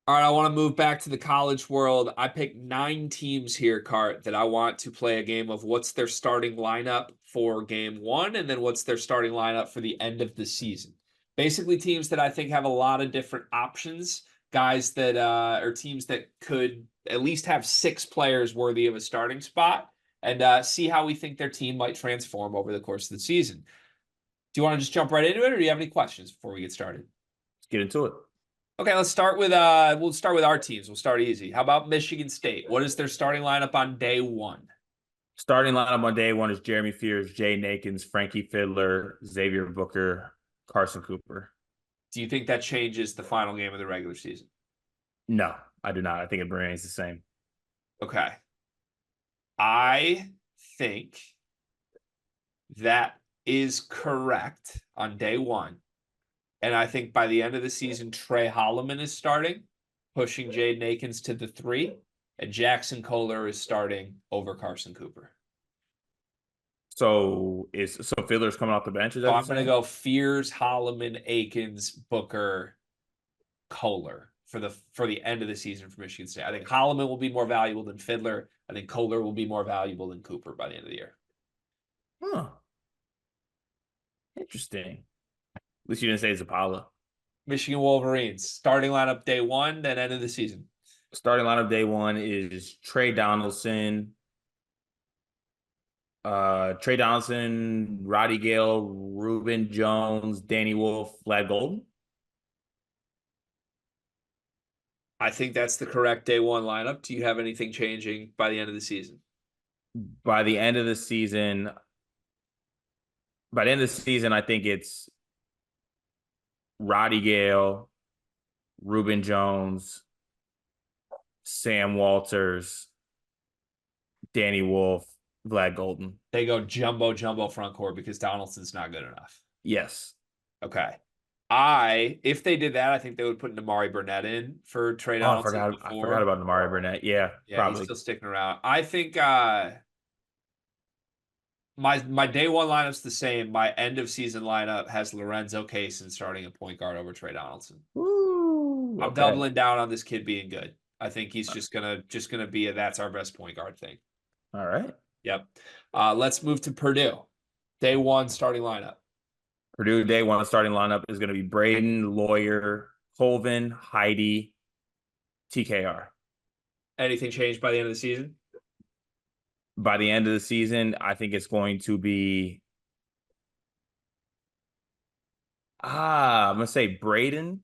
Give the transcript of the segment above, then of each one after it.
All right, I want to move back to the college world. I picked 9 teams here, Cart, that I want to play a game of what's their starting lineup for game one, and then what's their starting lineup for the end of the season. Basically, teams that I think have a lot of different options, guys that or teams that could at least have 6 players worthy of a starting spot, and see how we think their team might transform over the course of the season. Do you want to just jump right into it, or do you have any questions before we get started? Let's get into it. Okay, let's start with we'll start with our teams. We'll start easy. How about Michigan State? What is their starting lineup on day one? Starting lineup on day one is Jeremy Fears, Jay Nakins, Frankie Fiddler, Xavier Booker, Carson Cooper. Do you think that changes the final game of the regular season? No, I do not. I think it remains the same. Okay. I think that is correct on day one. And I think by the end of the season, Trey Holloman is starting, pushing Jade Nakins to the 3, and Jackson Kohler is starting over Carson Cooper. So Fiddler's coming off the bench? Is that So what I'm you're going to saying? go Fears, Holloman, Akins, Booker, Kohler for the end of the season for Michigan State. I think Holloman will be more valuable than Fiddler. I think Kohler will be more valuable than Cooper by the end of the year. Huh. Interesting. At least you didn't say Zapala. Michigan Wolverines, starting lineup day one, then end of the season. Starting lineup day one is Trey Donaldson, Roddy Gale, Reuben Jones, Danny Wolf, Vlad Golden. I think that's the correct day one lineup. Do you have anything changing by the end of the season? By the end of the season, I think it's Roddy Gale, Reuben Jones, Sam Walters, Danny Wolf, Vlad Golden. They go jumbo front court because Donaldson's not good enough. Yes. Okay. If they did that, I think they would put Namari Burnett in for Trey Oh, Donaldson I forgot before. about Namari Burnett. Yeah, Yeah, he's probably. still sticking around. I think my day one lineup's the same. My end of season lineup has Lorenzo Cason starting a point guard over Trey Donaldson. Woo, I'm okay. doubling down on this kid being good. I think he's just gonna be a that's our best point guard thing. All right. Yep. Let's move to Purdue. Day one starting lineup. Purdue day one starting lineup is going to be Braden, Lawyer, Colvin, Heidi, TKR. Anything changed by the end of the season? By the end of the season, I think it's going to be I'm gonna say Braden,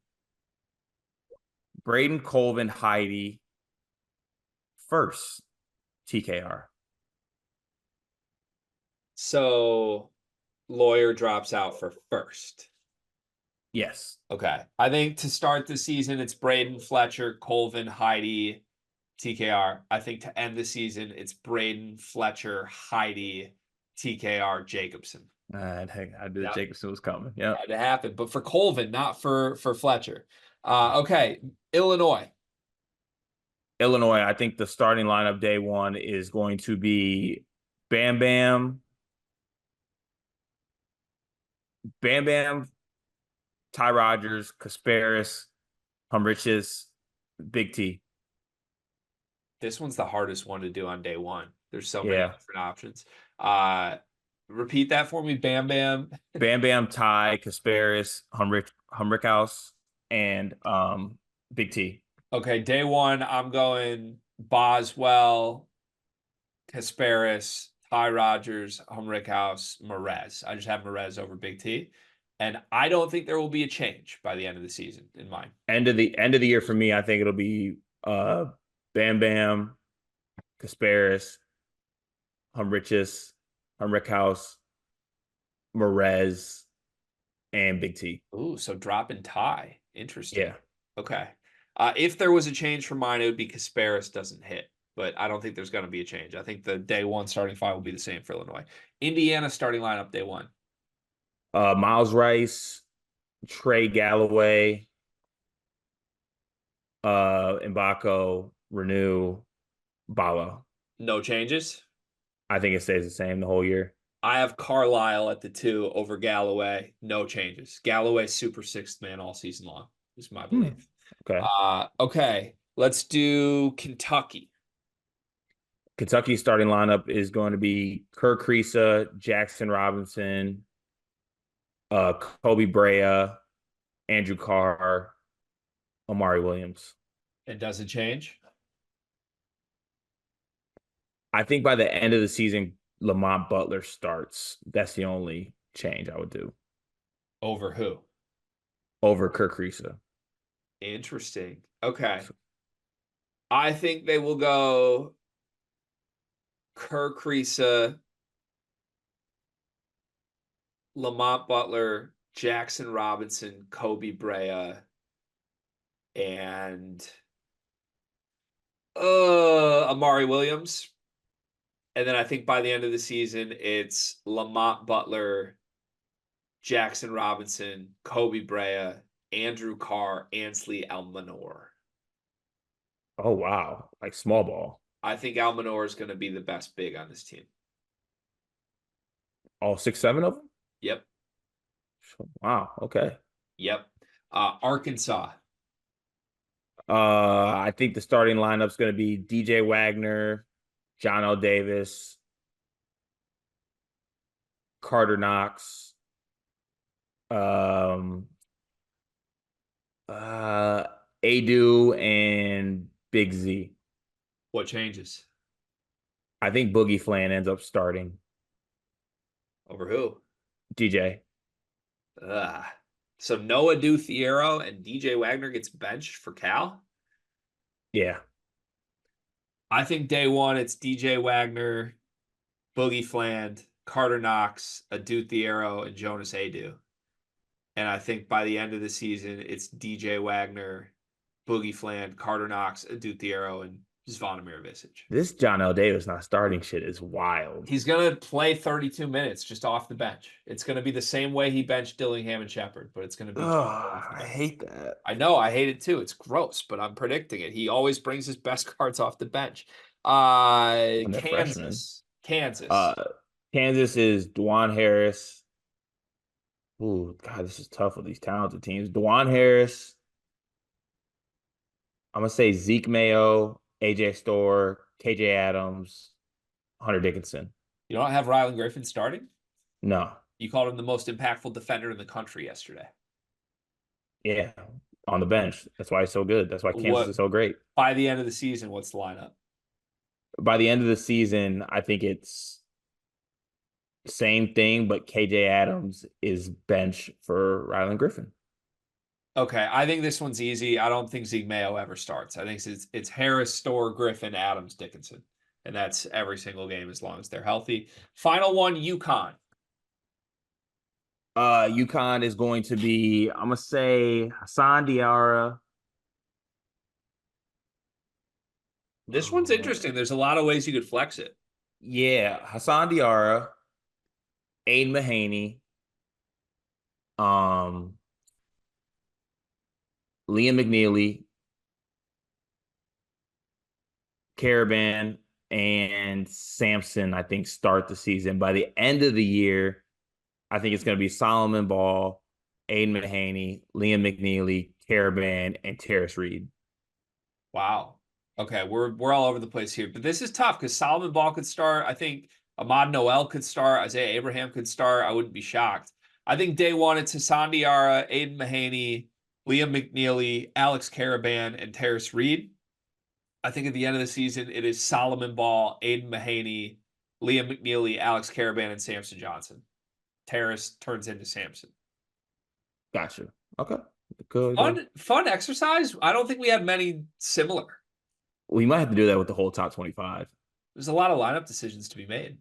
Colvin, Heidi, first, TKR. So Lawyer drops out for first. Yes. Okay. I think to start the season, it's Braden, Fletcher, Colvin, Heidi, TKR. I think to end the season, it's Braden, Fletcher, Heidi, TKR, Jacobson. I knew Yep. Jacobson was coming. Yeah. Had to happen, but for Colvin, not for Fletcher. Okay. Illinois. Illinois, I think the starting lineup day one is going to be Bam Bam, Ty Rogers, Kasparis, Humrichis, Big T. This one's the hardest one to do on day one. There's so many Yeah. different options. Repeat that for me. Bam Bam. Bam Bam, Ty, Kasparis, Humrichhouse, and Big T. Okay, day one, I'm going Boswell, Kasparis, Ty Rogers, Humrichhouse, Merez. I just have Merez over Big T. And I don't think there will be a change by the end of the season in mine. End of the year for me, I think it'll be Bam Bam, Kasparis, Humrichhouse, Merez, and Big T. Ooh, so dropping Ty. Interesting. Yeah. Okay. If there was a change for mine, it would be Kasparis doesn't hit. But I don't think there's going to be a change. I think the day one starting five will be the same for Illinois. Indiana starting lineup day one. Miles Rice, Trey Galloway, Mbako, Renew, Balo. No changes. I think it stays the same the whole year. I have Carlisle at the 2 over Galloway. No changes. Galloway super sixth man all season long is my belief. Okay. Okay. Let's do Kentucky. Kentucky's starting lineup is going to be Kirk Kriisa, Jackson Robinson, Kobe Brea, Andrew Carr, Amari Williams. It doesn't change. I think by the end of the season, Lamont Butler starts. That's the only change I would do Over who? over Kirk Kriisa. Interesting. Okay. I think they will go Kerr Kriisa, Lamont Butler, Jackson Robinson, Kobe Brea, and Amari Williams. And then I think by the end of the season, it's Lamont Butler, Jackson Robinson, Kobe Brea, Andrew Carr, Ansley Almanor. Oh wow, like small ball. I think Almanor is going to be the best big on this team. All six, seven of them. Yep. Wow. Okay. Yep. Arkansas. I think the starting lineup's going to be DJ Wagner, John L. Davis, Carter Knox, um, uh, Adu, and Big Z. What changes? I think Boogie Flan ends up starting. Over who? DJ. Ugh. So Noah Thiero and DJ Wagner gets benched for Cal? Yeah. I think day one it's DJ Wagner, Boogie Fland, Carter Knox, Adu Thiero, and Jonas Adu. And I think by the end of the season, it's DJ Wagner, Boogie Fland, Carter Knox, Adu Thiero, and Zvonimir Visic. This John L. Davis not starting shit is wild. He's going to play 32 minutes just off the bench. It's going to be the same way he benched Dillingham and Shepard, but it's going to be I hate that. I know, I hate it too. It's gross, but I'm predicting it. He always brings his best cards off the bench. Kansas. Kansas. Kansas is Dwan Harris. Ooh, God, this is tough with these talented teams. Dwan Harris. I'm gonna say Zeke Mayo, AJ Storr, KJ Adams, Hunter Dickinson. You don't have Rylan Griffin starting? No. You called him the most impactful defender in the country yesterday. Yeah, on the bench. That's why he's so good. That's why Kansas is so great. By the end of the season, what's the lineup? By the end of the season, I think it's same thing, but KJ Adams is bench for Rylan Griffin. Okay, I think this one's easy. I don't think Zeke Mayo ever starts. I think it's Harris, Storr, Griffin, Adams, Dickinson. And that's every single game as long as they're healthy. Final one, Yukon. Yukon is going to be, I'm gonna say Hassan Diarra. This one's interesting. There's a lot of ways you could flex it. Yeah, Hassan Diarra, Aiden Mahaney, Liam McNeely, Caravan, and Sampson, I think, start the season. By the end of the year, I think it's going to be Solomon Ball, Aiden Mahaney, Liam McNeely, Caravan, and Terrace Reed. Wow. Okay, we're all over the place here, but this is tough because Solomon Ball could start. I think Ahmad Noel could start. Isaiah Abraham could start. I wouldn't be shocked. I think day one it's Hassan Diarra, Aiden Mahaney, Liam McNeely, Alex Caravan, and Terrace Reed. I think at the end of the season it is Solomon Ball, Aiden Mahaney, Liam McNeely, Alex Caravan, and Samson Johnson. Terrace turns into Samson. Gotcha. Okay. Good. Fun exercise. I don't think we had many similar. We might have to do that with the whole top 25. There's a lot of lineup decisions to be made.